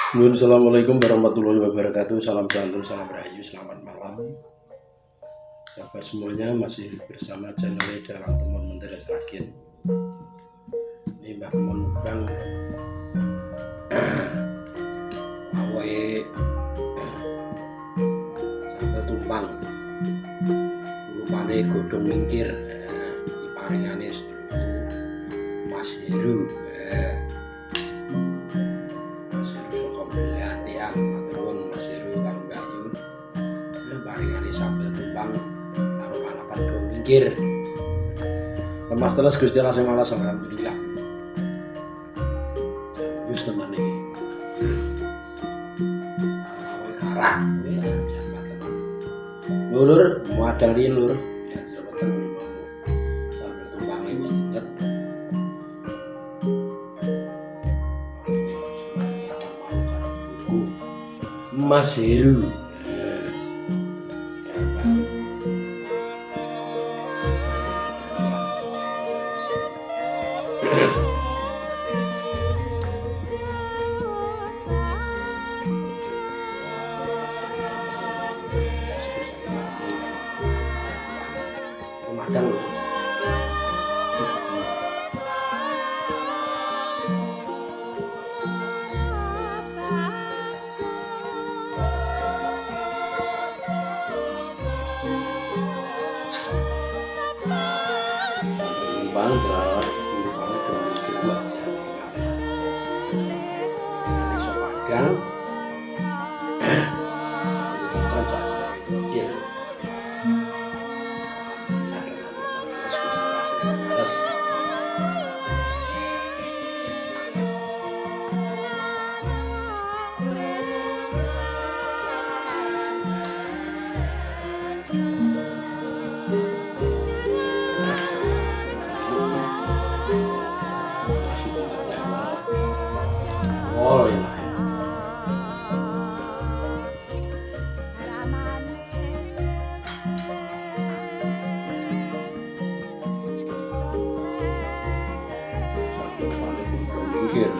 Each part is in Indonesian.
Assalamualaikum warahmatullahi wabarakatuh. Salam santun, salam rahayu, selamat malam. Sahabat semuanya, masih bersama channel Dalang Temon Menteres Rakin. Ini Mbak Kemon Mukbang awe sambal tumpang lupane godhong mingkir diparingane Mas Heru. Mas Heru saka Belatian, maturun Mas Heru karo Mbak Yu. Paringane sambal tumpang karo panapan godhong mingkir. Lemas teles Gusti Allah sing malas, alhamdulillah. Wis tenan iki. Awe karang, jaman tenan. Lur, muadang riyen lur. Ya jabatan mau. Sambal tumpange wis dinyet. Mas Heru. Madang loh. Tumpang berawat tumpang demi kebuat jaringan. Dengan iso padang. Oh iya. Satu paling godhong mingkir.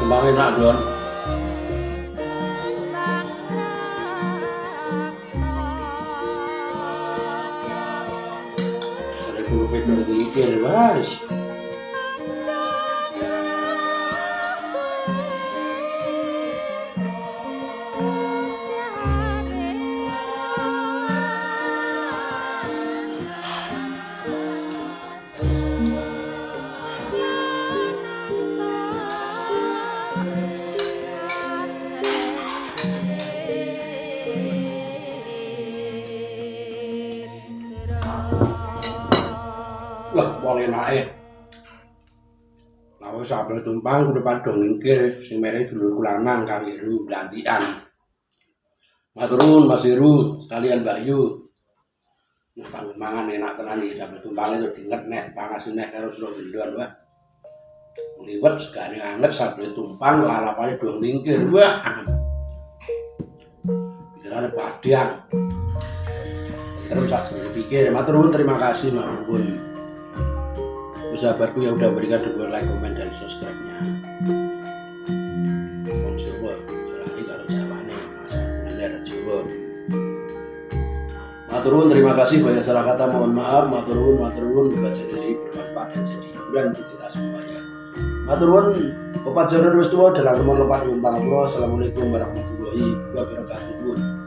tumpang enak Don. Sare kulo pedong dikir Mas. Wah, boleh naik. Lalu sambal tumpang kudu padha ngingkir sing mere dulur kulanang Kang Heru Blantian. Matur nuwun Mas Heru sekalian Mbak Yu. Nang mangan enak tenan iki sambal tumpang itu dinget neh panas neh karo sura gendon wah. Liwet segane anget sambal tumpang lalapane do ngingkir. Wah. Pikirane padang. Terus sak pikir matur nuwun terima kasih matur nuwun. Sahabatku yang udah berikan dukungan like, komen, dan subscribe-nya. Wong Jawa, jalani karo jawane, masa kuliner Jawa. Matur nuwun, terima kasih banyak salah kata, mohon maaf. Matur nuwun, buat jadi bermanfaat dan jadi hiburan untuk kita semuanya. Matur nuwun, Bapak Jaran wis tuwa dalam nomor lepas umpang kula. Assalamualaikum warahmatullahi wabarakatuh.